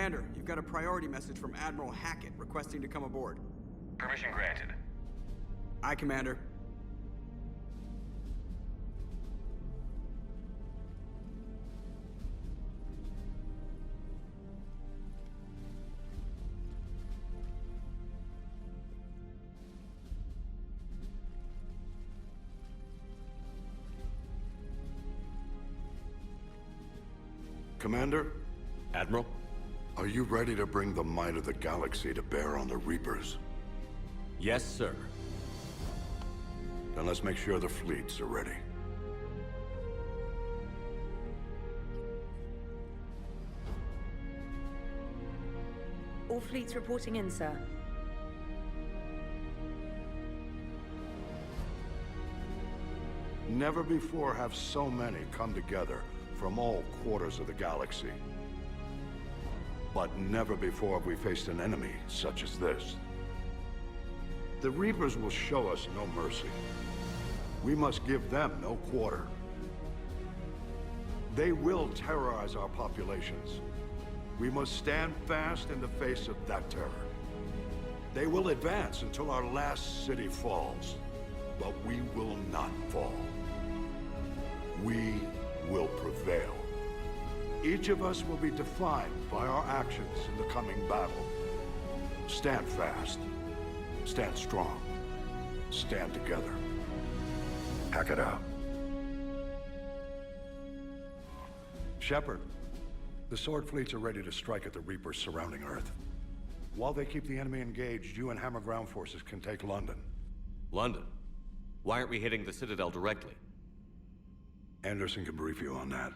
Commander, you've got a priority message from Admiral Hackett requesting to come aboard. Permission granted. Aye, Commander. Commander? Admiral? Are you ready to bring the might of the galaxy to bear on the Reapers? Yes, sir. Then let's make sure the fleets are ready. All fleets reporting in, sir. Never before have so many come together from all quarters of the galaxy. But never before have we faced an enemy such as this. The Reapers will show us no mercy. We must give them no quarter. They will terrorize our populations. We must stand fast in the face of that terror. They will advance until our last city falls, but we will not fall. We will prevail. Each of us will be defined by our actions in the coming battle. Stand fast. Stand strong. Stand together. Hack it out. Shepard, the Sword fleets are ready to strike at the Reapers surrounding Earth. While they keep the enemy engaged, you and Hammer ground forces can take London. London? Why aren't we hitting the Citadel directly? Anderson can brief you on that.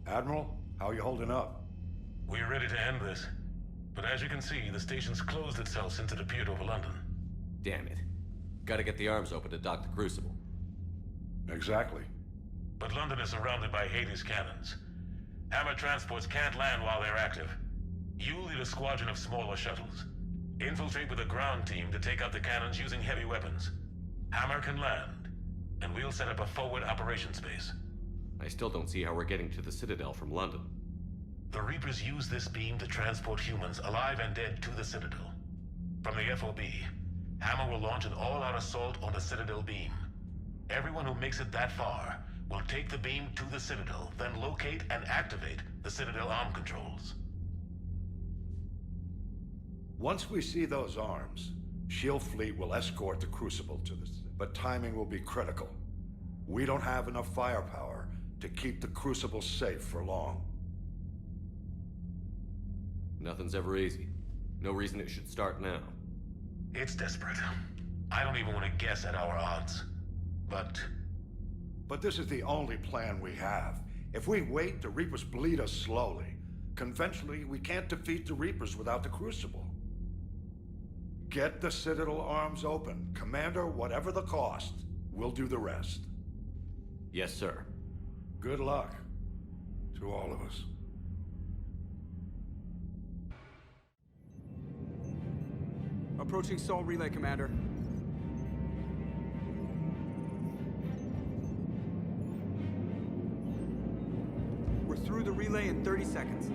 Admiral, how are you holding up? We're ready to end this. But as you can see, the station's closed itself since it appeared over London. Damn it. Gotta get the arms open to dock the Crucible. Exactly. But London is surrounded by Hades cannons. Hammer transports can't land while they're active. You'll lead a squadron of smaller shuttles. Infiltrate with a ground team to take out the cannons using heavy weapons. Hammer can land, and we'll set up a forward operations base. I still don't see how we're getting to the Citadel from London. The Reapers use this beam to transport humans, alive and dead, to the Citadel. From the FOB, Hammer will launch an all-out assault on the Citadel beam. Everyone who makes it that far will take the beam to the Citadel, then locate and activate the Citadel arm controls. Once we see those arms, SHIELD fleet will escort the Crucible to the city. But timing will be critical. We don't have enough firepower to keep the Crucible safe for long. Nothing's ever easy. No reason it should start now. It's desperate. I don't even want to guess at our odds. But this is the only plan we have. If we wait, the Reapers bleed us slowly. Conventionally, we can't defeat the Reapers without the Crucible. Get the Citadel arms open. Commander, whatever the cost, we'll do the rest. Yes, sir. Good luck to all of us. Approaching Sol Relay, Commander. We're through the relay in 30 seconds.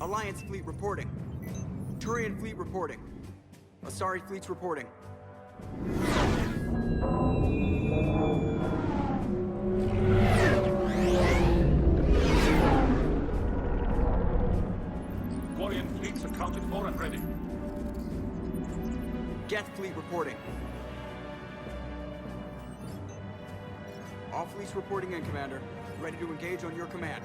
Alliance fleet reporting. Turian fleet reporting. Asari fleets reporting. Quarian fleets accounted for and ready. Geth fleet reporting. All fleets reporting in, Commander. Ready to engage on your command.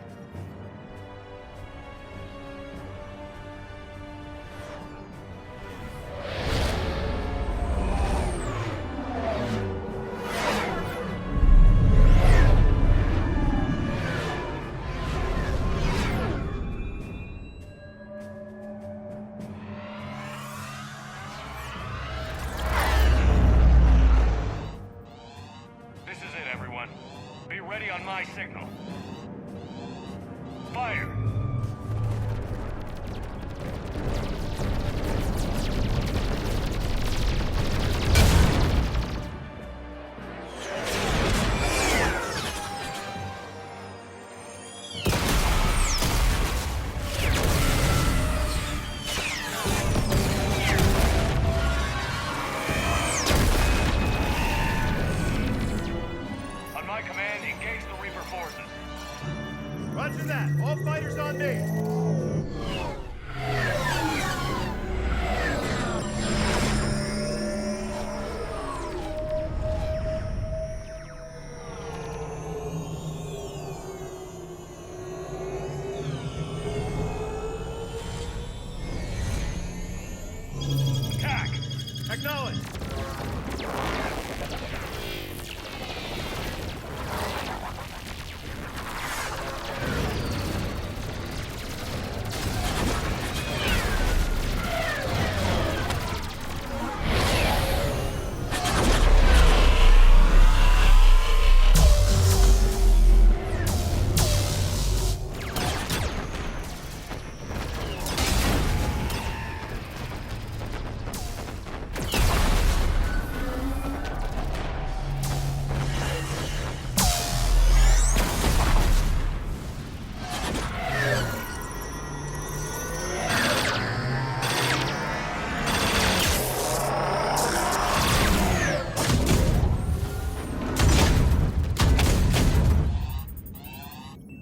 Acknowledge!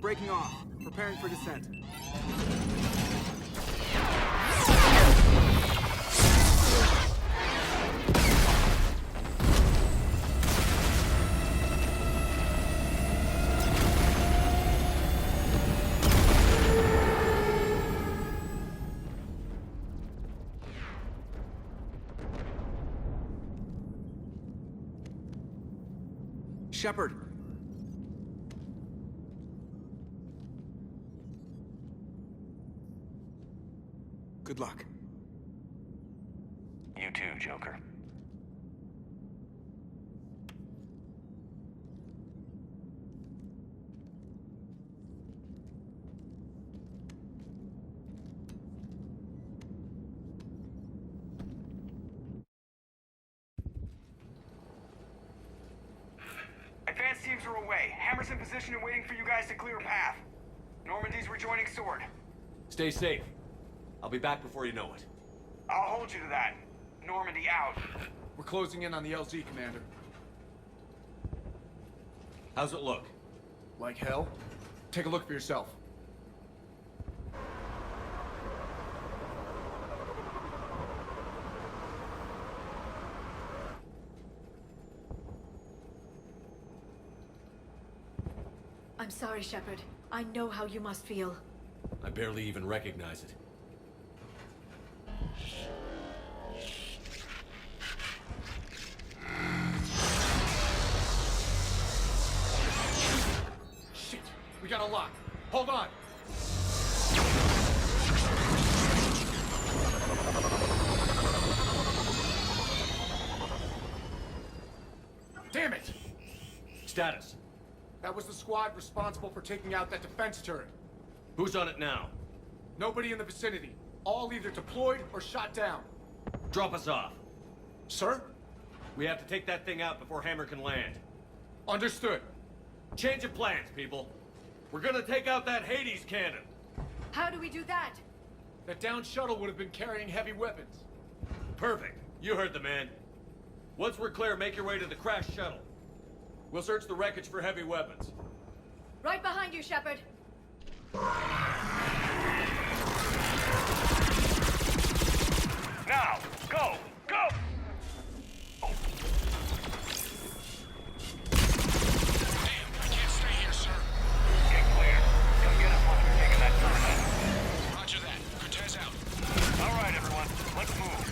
Breaking off. Preparing for descent. Shepard. Good luck. You too, Joker. Advanced teams are away. Hammer's in position and waiting for you guys to clear a path. Normandy's rejoining Sword. Stay safe. I'll be back before you know it. I'll hold you to that. Normandy out. We're closing in on the LZ, Commander. How's it look? Like hell? Take a look for yourself. I'm sorry, Shepard. I know how you must feel. I barely even recognize it. Shit! We got a lock. Hold on! Damn it! Status. That was the squad responsible for taking out that defense turret. Who's on it now? Nobody in the vicinity. All either deployed or shot down. Drop us off. Sir? We have to take that thing out before Hammer can land. Understood. Change of plans, people. We're gonna take out that Hades cannon. How do we do that? That downed shuttle would have been carrying heavy weapons. Perfect. You heard the man. Once we're clear, make your way to the crashed shuttle. We'll search the wreckage for heavy weapons. Right behind you, Shepard. Now! Go! Go! Damn, I can't stay here, sir. Get clear. Come get us once we've taken that turret. Roger that. Cortez out. All right, everyone. Let's move.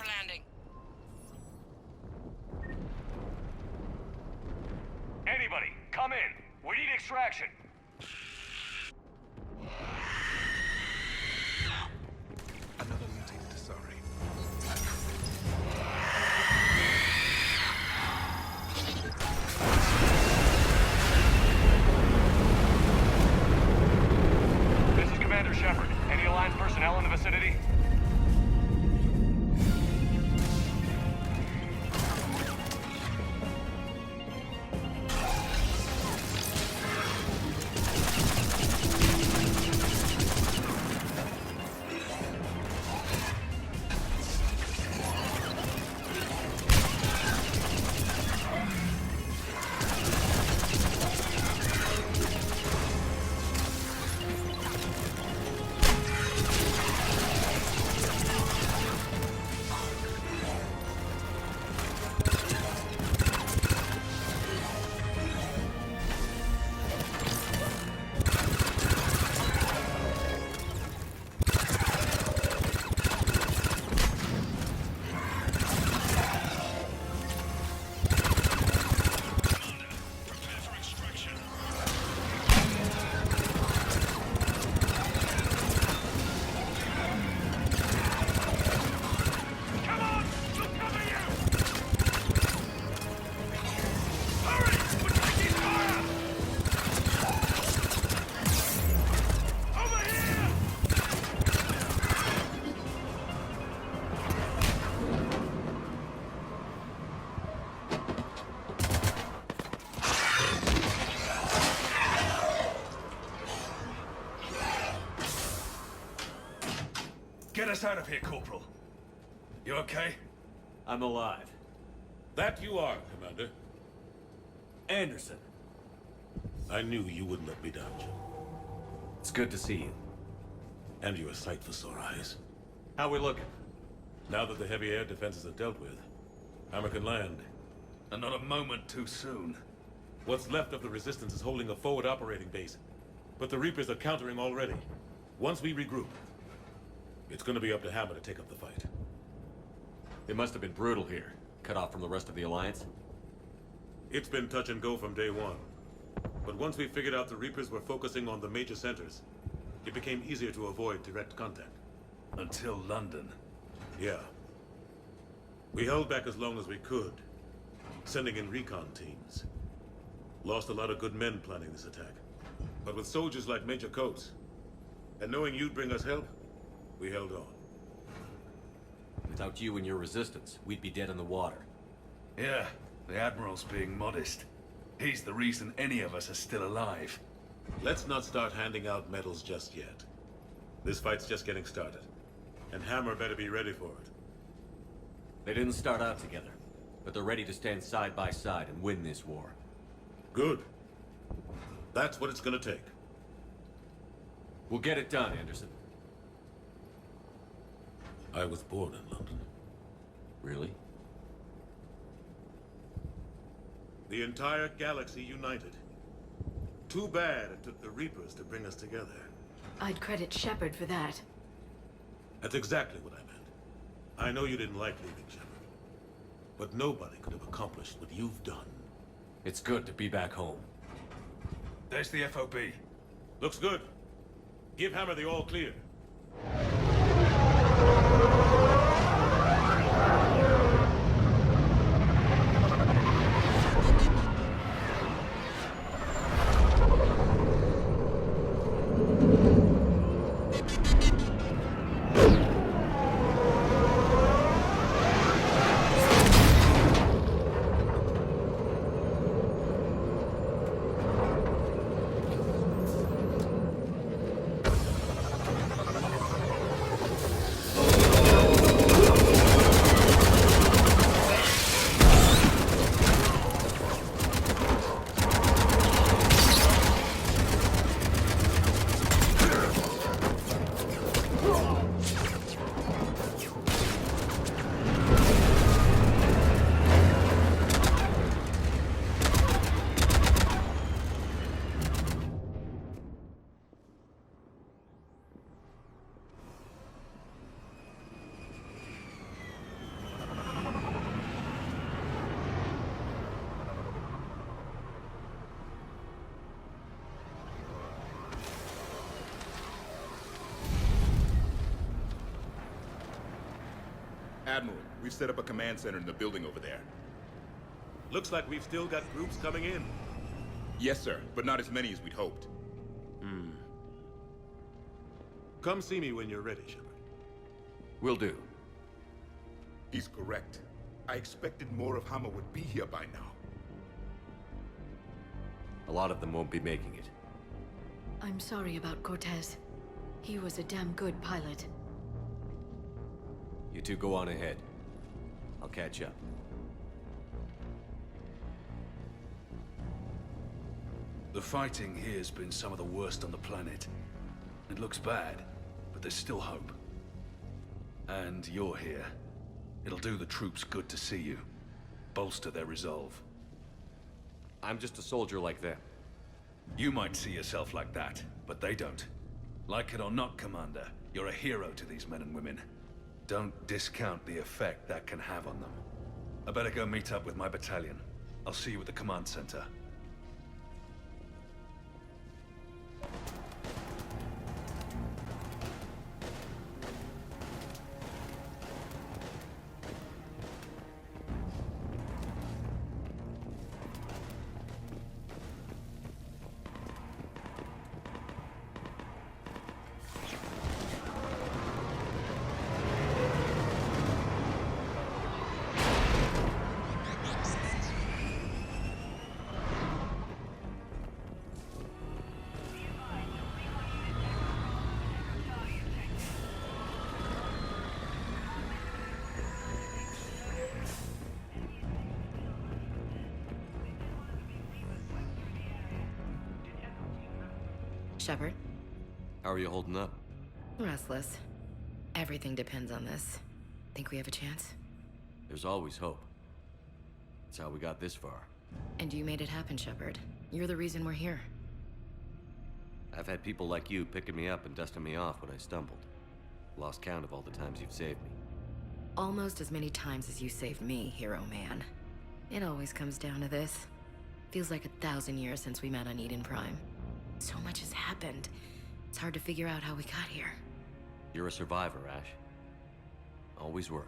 for landing. Anybody, come in. We need extraction. Another mutated Asari. This is Commander Shepard. Any Alliance personnel in the vicinity? Get us out of here, Corporal. You okay? I'm alive. That you are, Commander. Anderson, I knew you wouldn't let me down, Joe. it's good to see you. And you're a sight for sore eyes. How we looking? Now that the heavy air defenses are dealt with, Hammer can land. And not a moment too soon. What's left of the Resistance is holding a forward operating base. But the Reapers are countering already. Once we regroup, it's gonna be up to Hammer to take up the fight. It must have been brutal here. Cut off from the rest of the Alliance. It's been touch and go from day one. But once we figured out the Reapers were focusing on the major centers, it became easier to avoid direct contact. Until London. Yeah. We held back as long as we could, sending in recon teams. Lost a lot of good men planning this attack. But with soldiers like Major Coates, and knowing you'd bring us help, we held on. Without you and your resistance, we'd be dead in the water. Yeah, the Admiral's being modest. He's the reason any of us are still alive. Let's not start handing out medals just yet. This fight's just getting started. And Hammer better be ready for it. They didn't start out together, but they're ready to stand side by side and win this war. Good. That's what it's gonna take. We'll get it done, Anderson. I was born in London. Really? The entire galaxy united. Too bad it took the Reapers to bring us together. I'd credit Shepard for that. That's exactly what I meant. I know you didn't like leaving Shepard. But nobody could have accomplished what you've done. It's good to be back home. There's the FOB. Looks good. Give Hammer the all clear. Admiral, we've set up a command center in the building over there. Looks like we've still got groups coming in. Yes, sir, but not as many as we'd hoped. Come see me when you're ready, Shepard. Will do. He's correct. I expected more of Hammer would be here by now. A lot of them won't be making it. I'm sorry about Cortez. He was a damn good pilot. You two go on ahead. I'll catch up. The fighting here's been some of the worst on the planet. It looks bad, but there's still hope. And you're here. It'll do the troops good to see you. Bolster their resolve. I'm just a soldier like them. You might see yourself like that, but they don't. Like it or not, Commander, you're a hero to these men and women. Don't discount the effect that can have on them. I better go meet up with my battalion. I'll see you at the command center. Shepard? How are you holding up? Restless. Everything depends on this. Think we have a chance? There's always hope. That's how we got this far. And you made it happen, Shepard. You're the reason we're here. I've had people like you picking me up and dusting me off when I stumbled. Lost count of all the times you've saved me. Almost as many times as you saved me, hero man. It always comes down to this. Feels like 1,000 years since we met on Eden Prime. So much has happened. It's hard to figure out how we got here. You're a survivor, Ash. Always were.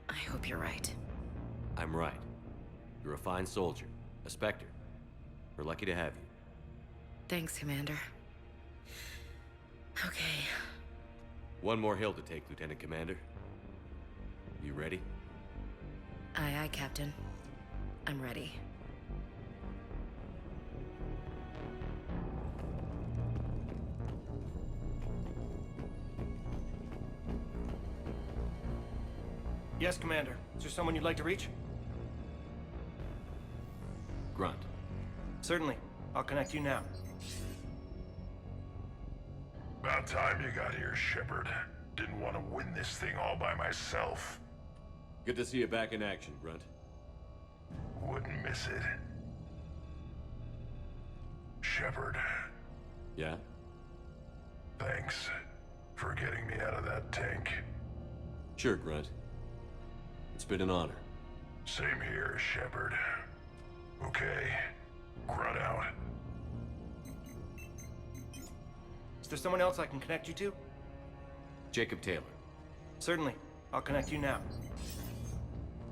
I hope you're right. I'm right. You're a fine soldier. A Spectre. We're lucky to have you. Thanks, Commander. Okay. One more hill to take, Lieutenant Commander. You ready? Aye, aye, Captain. I'm ready. Yes, Commander. Is there someone you'd like to reach? Grunt. Certainly. I'll connect you now. About time you got here, Shepard. Didn't want to win this thing all by myself. Good to see you back in action, Grunt. Wouldn't miss it. Shepard, Yeah? thanks for getting me out of that tank. Sure, Grunt. It's been an honor. Same here, Shepard. Okay, Grunt out. Is there someone else I can connect you to? Jacob Taylor. Certainly. I'll connect you now.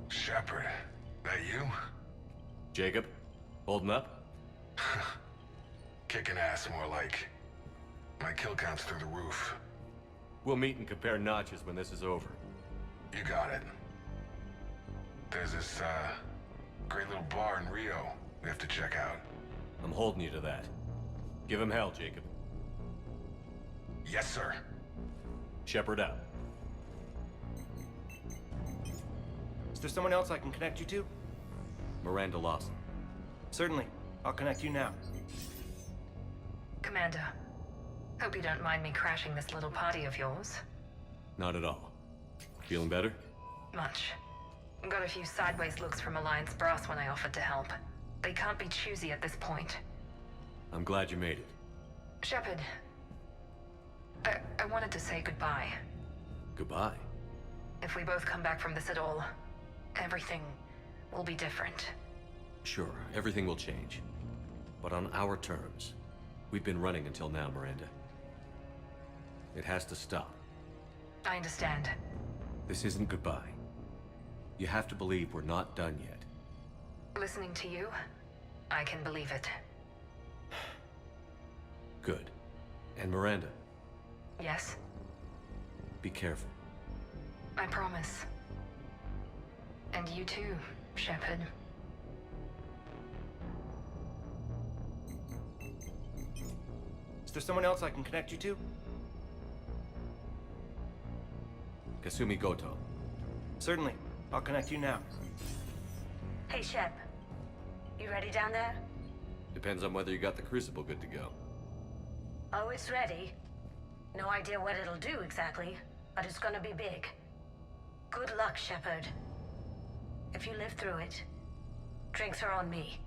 Shepard, that you? Jacob? Holding up? Kicking ass, more like. My kill count's through the roof. We'll meet and compare notches when this is over. You got it. There's this, great little bar in Rio we have to check out. I'm holding you to that. Give him hell, Jacob. Yes, sir. Shepard out. Is there someone else I can connect you to? Miranda Lawson. Certainly. I'll connect you now. Commander, hope you don't mind me crashing this little party of yours. Not at all. Feeling better? Much. Got a few sideways looks from Alliance brass when I offered to help. They can't be choosy at this point. I'm glad you made it. Shepard, I wanted to say goodbye. Goodbye. If we both come back from this at all, everything will be different. Sure, everything will change. But on our terms. We've been running until now, Miranda. It has to stop. I understand. This isn't goodbye. You have to believe we're not done yet. Listening to you, I can believe it. Good. And Miranda, Yes, be careful. I promise. And you too, Shepard. Is there someone else I can connect you to? Kasumi Goto. Certainly. I'll connect you now. Hey, Shep. You ready down there? Depends on whether you got the crucible good to go. Oh, it's ready. No idea what it'll do exactly, but it's gonna be big. Good luck, Shepard. If you live through it, drinks are on me.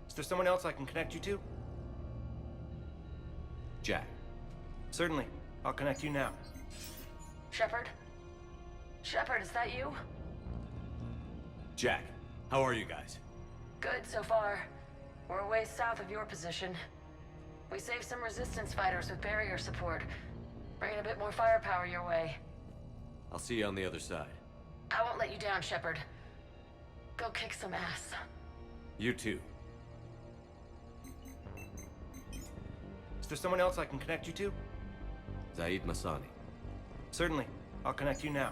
Is there someone else I can connect you to? Jack. Certainly. I'll connect you now. Shepard? Shepard, is that you? Jack, how are you guys? Good so far. We're a ways south of your position. We saved some resistance fighters with barrier support. Bringing a bit more firepower your way. I'll see you on the other side. I won't let you down, Shepard. Go kick some ass. You too. Is there someone else I can connect you to? Zaid Masani. Certainly. I'll connect you now.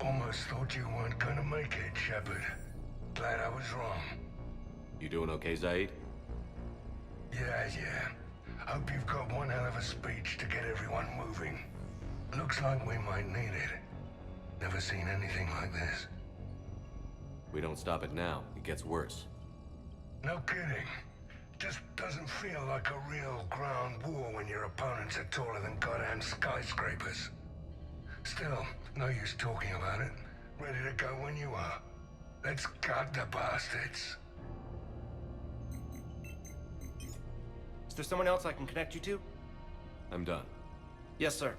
Almost thought you weren't gonna make it, Shepard. Glad I was wrong. You doing okay, Zaid? Yeah. Hope you've got one hell of a speech to get everyone moving. Looks like we might need it. Never seen anything like this. We don't stop it now, it gets worse. No kidding. Just doesn't feel like a real ground war when your opponents are taller than goddamn skyscrapers. Still, no use talking about it. Ready to go when you are. Let's gut the bastards. Is there someone else I can connect you to? I'm done. Yes, sir.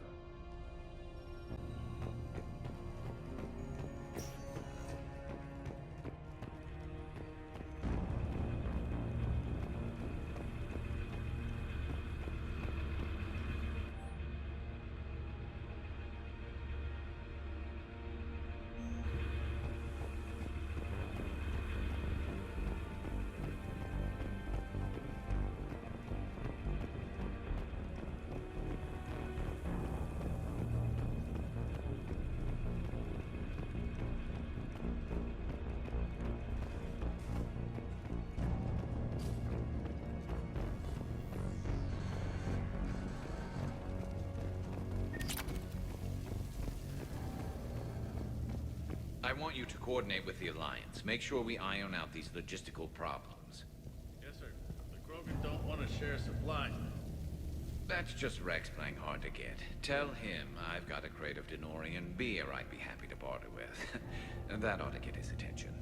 I want you to coordinate with the Alliance. Make sure we iron out these logistical problems. Yes, sir. The Krogan don't want to share supplies. That's just Rex playing hard to get. Tell him I've got a crate of Denorian beer I'd be happy to barter with. And that ought to get his attention.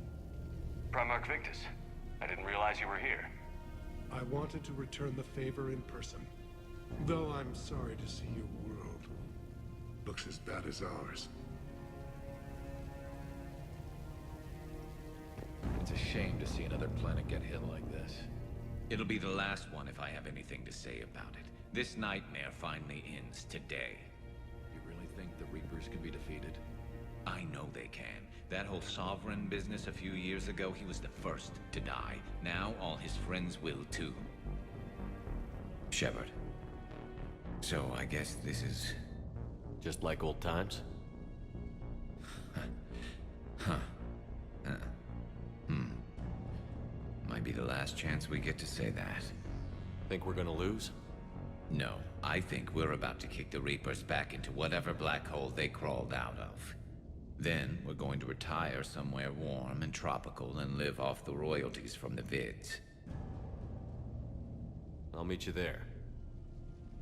Primarch Victus, I didn't realize you were here. I wanted to return the favor in person. Though I'm sorry to see your world looks as bad as ours. It's a shame to see another planet get hit like this. It'll be the last one if I have anything to say about it. This nightmare finally ends today. You really think the Reapers can be defeated? I know they can. That whole Sovereign business a few years ago, he was the first to die. Now all his friends will too. Shepard. So I guess this is... just like old times? Might be the last chance we get to say that. Think we're gonna lose? No, I think we're about to kick the Reapers back into whatever black hole they crawled out of. Then we're going to retire somewhere warm and tropical and live off the royalties from the vids. I'll meet you there.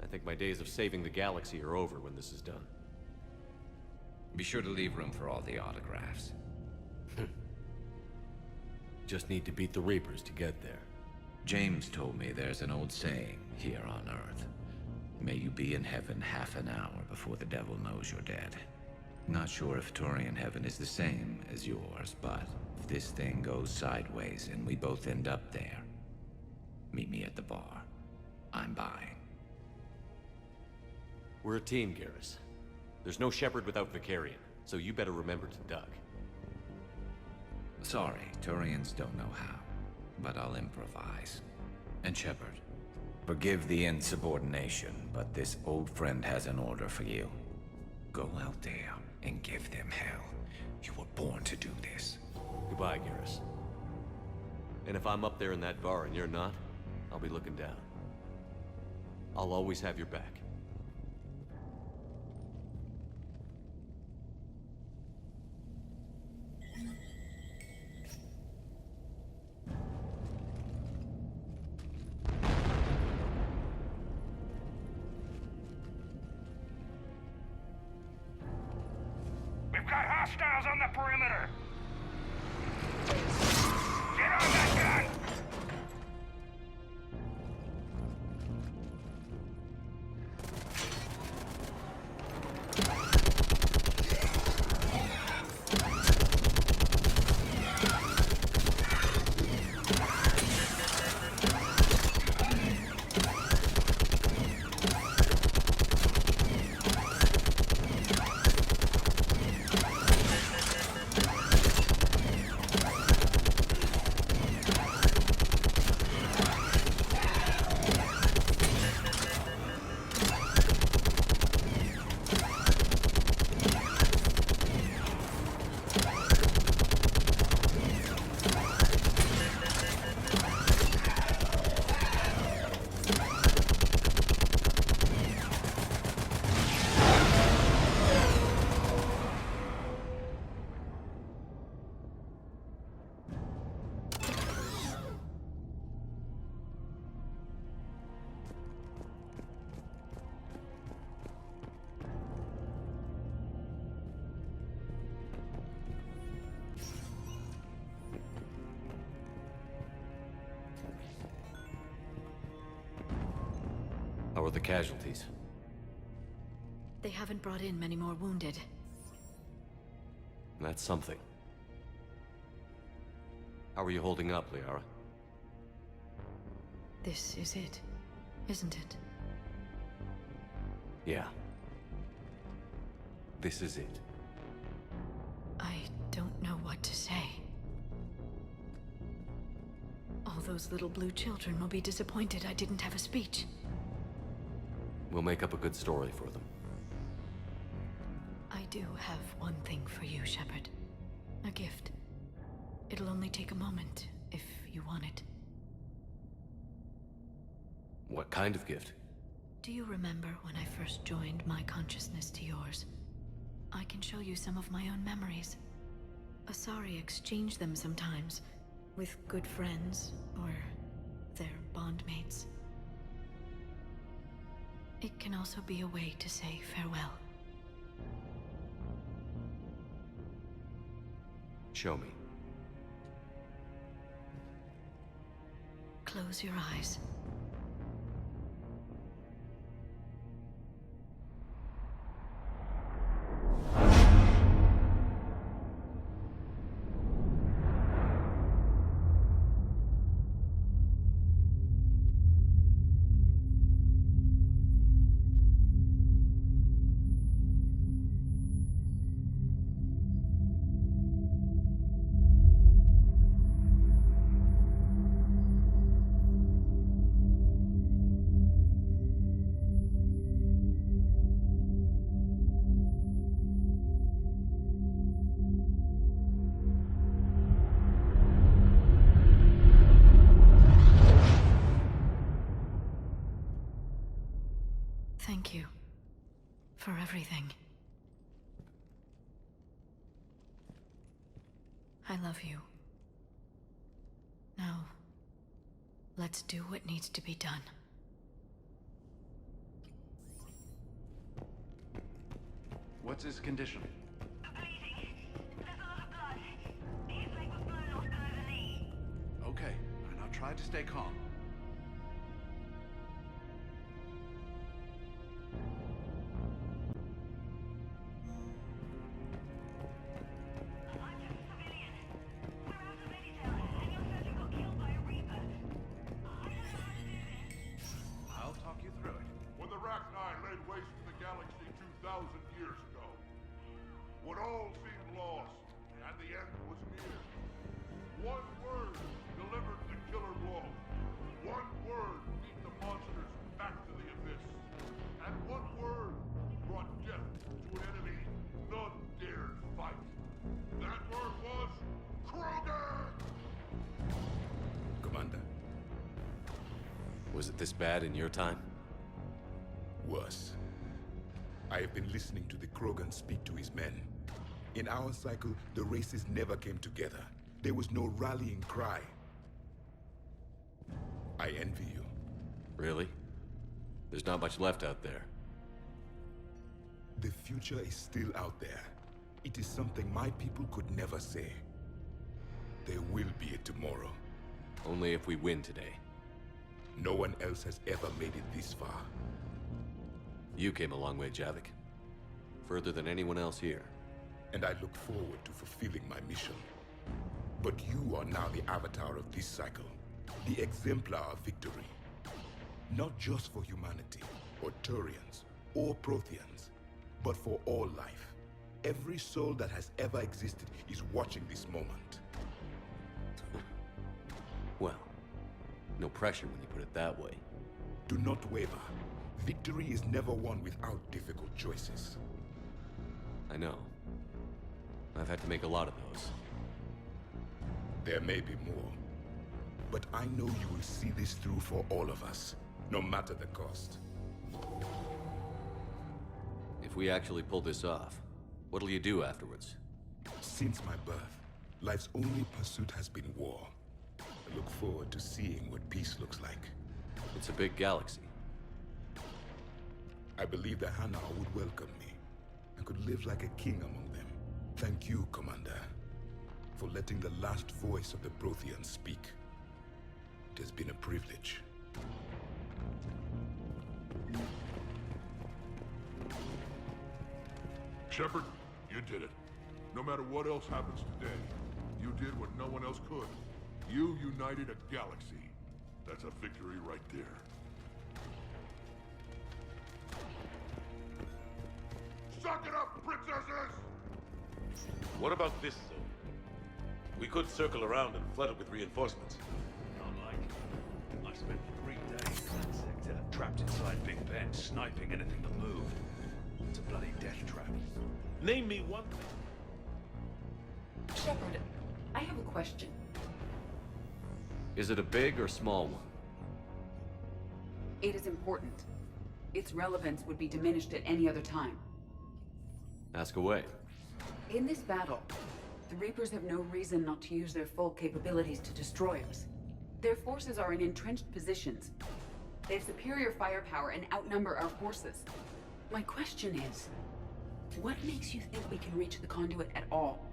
I think my days of saving the galaxy are over when this is done. Be sure to leave room for all the autographs. Just need to beat the Reapers to get there. James told me there's an old saying here on Earth. May you be in heaven half an hour before the devil knows you're dead. Not sure if Turian heaven is the same as yours, but if this thing goes sideways and we both end up there, meet me at the bar. I'm buying. We're a team, Garrus. There's no Shepard without Vicarian, so you better remember to duck. Sorry, Turians don't know how, but I'll improvise. And Shepard, forgive the insubordination, but this old friend has an order for you. Go out there and give them hell. You were born to do this. Goodbye, Garrus. And if I'm up there in that bar and you're not, I'll be looking down. I'll always have your back. We've got hostiles on the perimeter! Get on that gun! How are the casualties? They haven't brought in many more wounded. That's something. How are you holding up, Liara? This is it, isn't it? Yeah. This is it. I don't know what to say. All those little blue children will be disappointed I didn't have a speech. We'll make up a good story for them. I do have one thing for you, Shepard. A gift. It'll only take a moment, if you want it. What kind of gift? Do you remember when I first joined my consciousness to yours? I can show you some of my own memories. Asari exchange them sometimes, with good friends, or their bondmates. It can also be a way to say farewell. Show me. Close your eyes. Thank you for everything. I love you. Now, let's do what needs to be done. What's his condition? Okay, now try to stay calm. When the Rachni laid waste to the galaxy 2,000 years ago, Was it this bad in your time? Worse. I have been listening to the Krogan speak to his men. In our cycle, the races never came together. There was no rallying cry. I envy you. Really? There's not much left out there. The future is still out there. It is something my people could never say. There will be a tomorrow. Only if we win today. No one else has ever made it this far. You came a long way, Javik. Further than anyone else here. And I look forward to fulfilling my mission. But you are now the avatar of this cycle. The exemplar of victory. Not just for humanity, or Turians, or Protheans, but for all life. Every soul that has ever existed is watching this moment. Well, no pressure when you put it that way. Do not waver. Victory is never won without difficult choices. I know. I've had to make a lot of those. There may be more. But I know you will see this through for all of us, no matter the cost. If we actually pull this off, what'll you do afterwards? Since my birth, life's only pursuit has been war. I look forward to seeing what peace looks like. It's a big galaxy. I believe the Hanar would welcome me. I could live like a king among them. Thank you, Commander, for letting the last voice of the Protheans speak. It has been a privilege. Shepard, you did it. No matter what else happens today, you did what no one else could. You united a galaxy. That's a victory right there. Suck it up, princesses! What about this zone? We could circle around and flood it with reinforcements. Not like. I spent 3 days in that sector, trapped inside Big Ben, sniping anything that moved. It's a bloody death trap. Name me one thing. Shepard, I have a question. Is it a big or small one? It is important. Its relevance would be diminished at any other time. Ask away. In this battle, the Reapers have no reason not to use their full capabilities to destroy us. Their forces are in entrenched positions. They have superior firepower and outnumber our forces. My question is, what makes you think we can reach the conduit at all?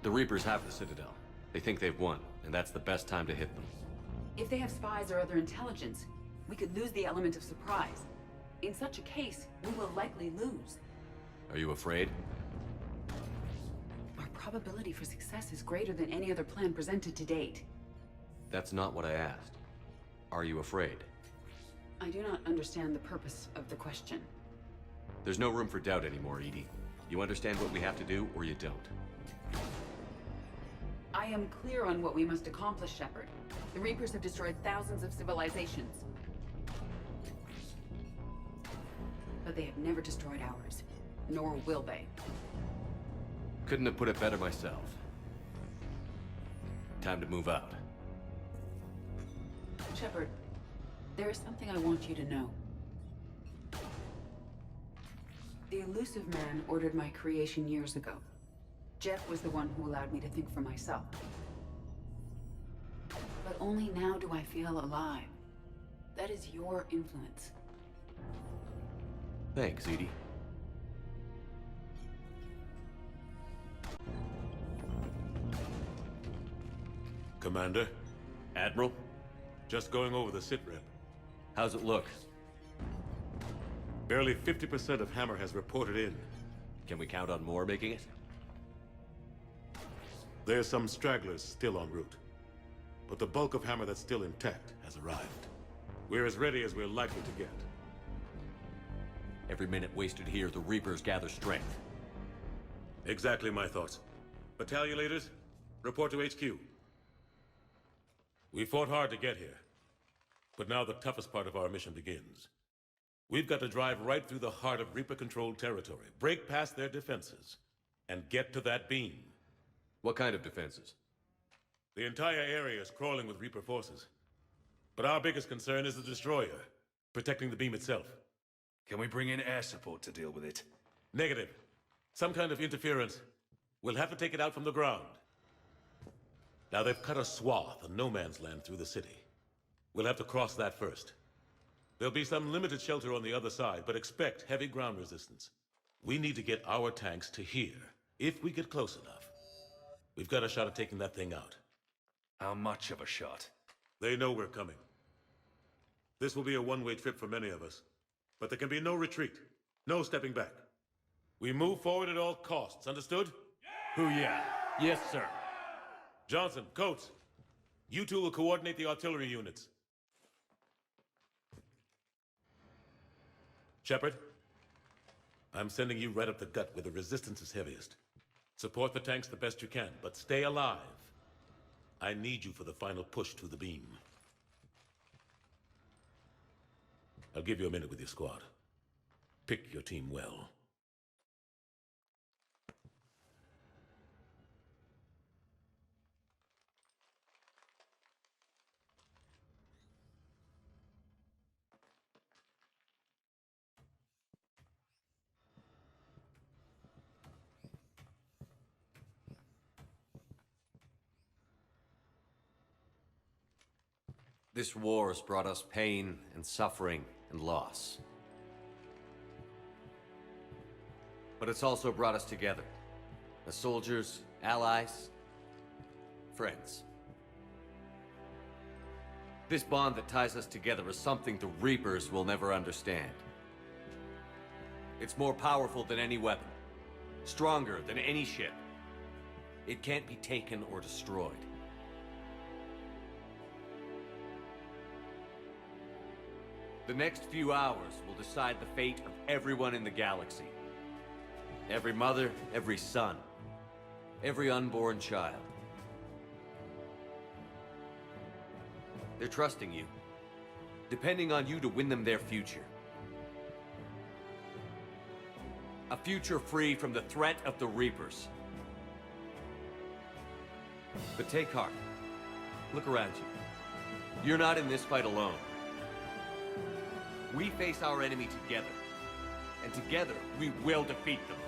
The Reapers have the Citadel. They think they've won, and that's the best time to hit them. If they have spies or other intelligence, we could lose the element of surprise. In such a case, we will likely lose. Are you afraid? Our probability for success is greater than any other plan presented to date. That's not what I asked. Are you afraid? I do not understand the purpose of the question. There's no room for doubt anymore, Edie. You understand what we have to do, or you don't. I am clear on what we must accomplish, Shepard. The Reapers have destroyed thousands of civilizations. But they have never destroyed ours. Nor will they. Couldn't have put it better myself. Time to move out. Shepard, there is something I want you to know. The Elusive Man ordered my creation years ago. Jeff was the one who allowed me to think for myself. But only now do I feel alive. That is your influence. Thanks, Edie. Commander? Admiral? Just going over the sitrep. How's it look? Barely 50% of Hammer has reported in. Can we count on more making it? There's some stragglers still en route. But the bulk of Hammer that's still intact has arrived. We're as ready as we're likely to get. Every minute wasted here, the Reapers gather strength. Exactly my thoughts. Battalion leaders, report to HQ. We fought hard to get here. But now the toughest part of our mission begins. We've got to drive right through the heart of Reaper-controlled territory, break past their defenses, and get to that beam. What kind of defenses? The entire area is crawling with Reaper forces. But our biggest concern is the destroyer, protecting the beam itself. Can we bring in air support to deal with it? Negative. Some kind of interference. We'll have to take it out from the ground. Now they've cut a swath of no man's land through the city. We'll have to cross that first. There'll be some limited shelter on the other side, but expect heavy ground resistance. We need to get our tanks to here, if we get close enough. We've got a shot at taking that thing out. How much of a shot? They know we're coming. This will be a one-way trip for many of us. But there can be no retreat, no stepping back. We move forward at all costs, understood? Hoo-yeah. Yes, sir. Johnson, Coates, you two will coordinate the artillery units. Shepard, I'm sending you right up the gut where the resistance is heaviest. Support the tanks the best you can, but stay alive. I need you for the final push to the beam. I'll give you a minute with your squad. Pick your team well. This war has brought us pain and suffering and loss. But it's also brought us together. As soldiers, allies, friends. This bond that ties us together is something the Reapers will never understand. It's more powerful than any weapon. Stronger than any ship. It can't be taken or destroyed. The next few hours will decide the fate of everyone in the galaxy. Every mother, every son, every unborn child. They're trusting you, depending on you to win them their future. A future free from the threat of the Reapers. But take heart. Look around you. You're not in this fight alone. We face our enemy together, and together we will defeat them.